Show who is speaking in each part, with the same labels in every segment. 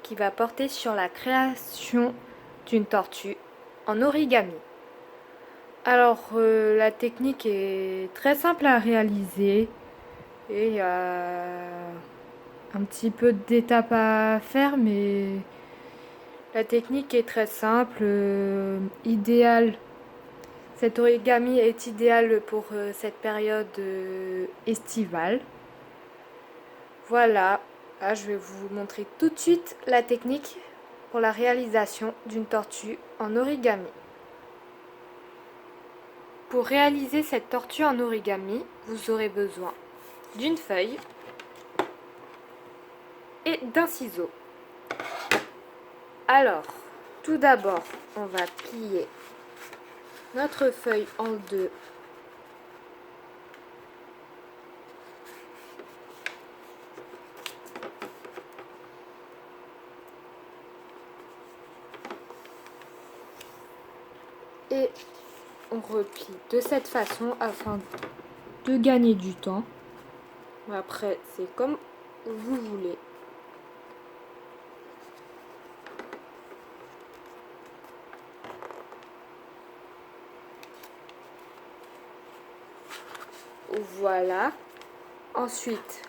Speaker 1: qui va porter sur la création d'une tortue en origami. Alors, la technique est très simple à réaliser et il y a un petit peu d'étapes à faire, mais la technique est très simple, idéale. Cet origami est idéal pour cette période estivale. Voilà, là, je vais vous montrer tout de suite la technique pour la réalisation d'une tortue en origami. Pour réaliser cette tortue en origami, vous aurez besoin d'une feuille et d'un ciseau. Alors, tout d'abord, on va plier notre feuille en deux. Et on replie de cette façon afin de gagner du temps. Après, c'est comme vous voulez. Voilà. Ensuite,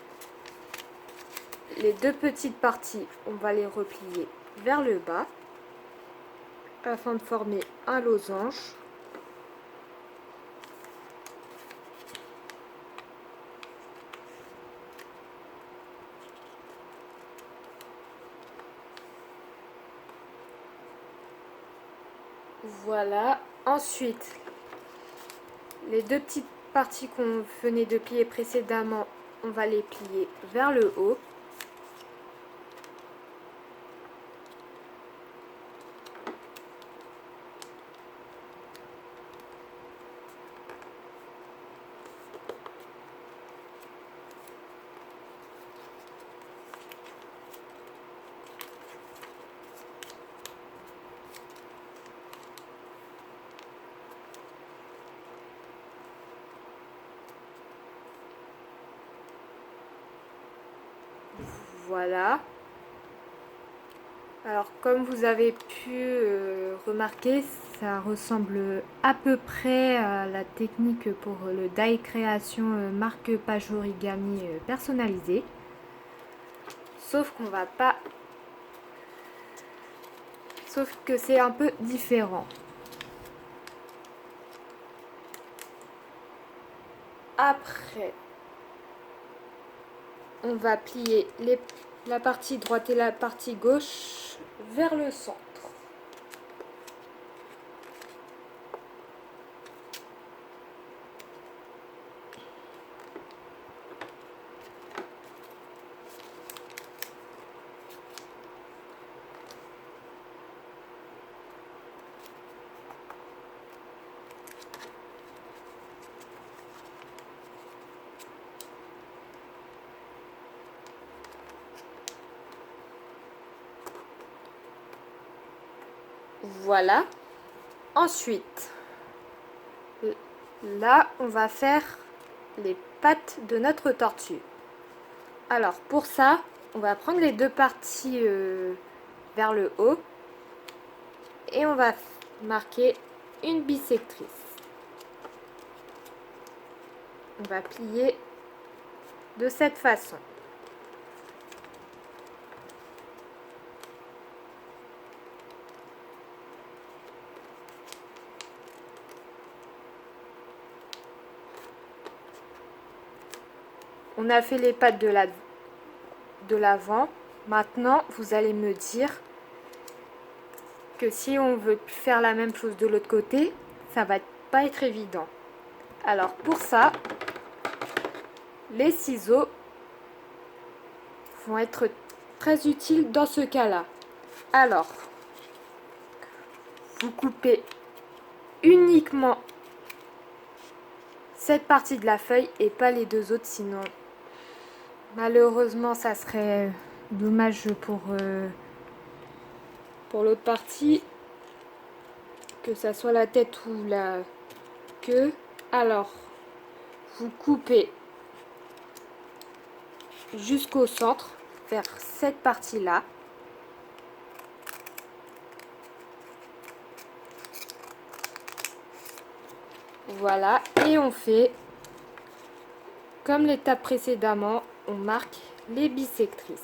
Speaker 1: les deux petites parties, on va les replier vers le bas afin de former un losange. Voilà. Ensuite, les deux petites parties qu'on venait de plier précédemment, on va les plier vers le haut. Voilà. Alors comme vous avez pu remarquer, ça ressemble à peu près à la technique pour le die création marque-page origami personnalisé. Sauf qu'on va pas... Sauf que c'est un peu différent. Après, on va plier la partie droite et la partie gauche vers le centre. Voilà. Ensuite, là, on va faire les pattes de notre tortue. Alors, pour ça, on va prendre les deux parties vers le haut et on va marquer une bissectrice. On va plier de cette façon. On a fait les pattes de l'avant. Maintenant, vous allez me dire que si on veut faire la même chose de l'autre côté, ça va pas être évident. Alors pour ça, les ciseaux vont être très utiles dans ce cas-là. Alors, vous coupez uniquement cette partie de la feuille et pas les deux autres, sinon malheureusement ça serait dommage pour l'autre partie, que ça soit la tête ou la queue. Alors, vous coupez jusqu'au centre, vers cette partie-là. Voilà, et on fait comme l'étape précédemment, on marque les bissectrices.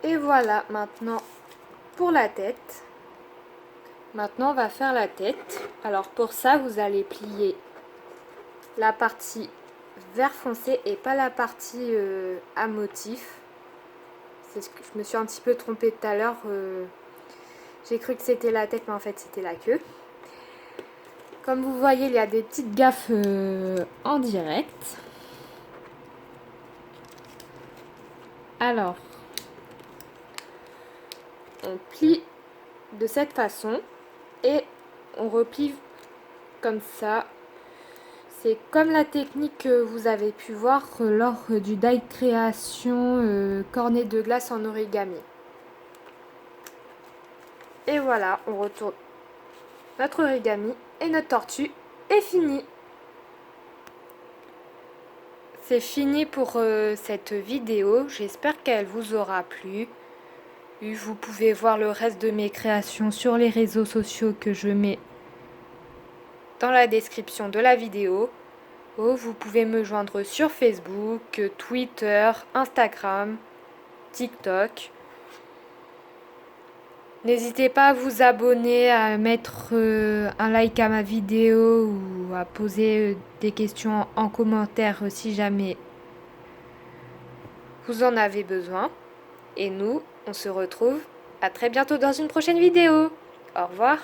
Speaker 1: Et voilà, maintenant pour la tête. Maintenant on va faire la tête. Alors pour ça vous allez plier la partie vert foncé et pas la partie à motif. C'est ce que je me suis un petit peu trompée tout à l'heure. J'ai cru que c'était la tête mais en fait c'était la queue. Comme vous voyez il y a des petites gaffes en direct. Alors on plie de cette façon et on replie comme ça. C'est comme la technique que vous avez pu voir lors du die création cornet de glace en origami. Et voilà, on retourne notre origami et notre tortue est fini. C'est fini pour cette vidéo, j'espère qu'elle vous aura plu. Vous pouvez voir le reste de mes créations sur les réseaux sociaux que je mets dans la description de la vidéo. Vous pouvez me joindre sur Facebook, Twitter, Instagram, TikTok. N'hésitez pas à vous abonner, à mettre un like à ma vidéo ou à poser des questions en commentaire si jamais vous en avez besoin. Et nous, on se retrouve à très bientôt dans une prochaine vidéo. Au revoir.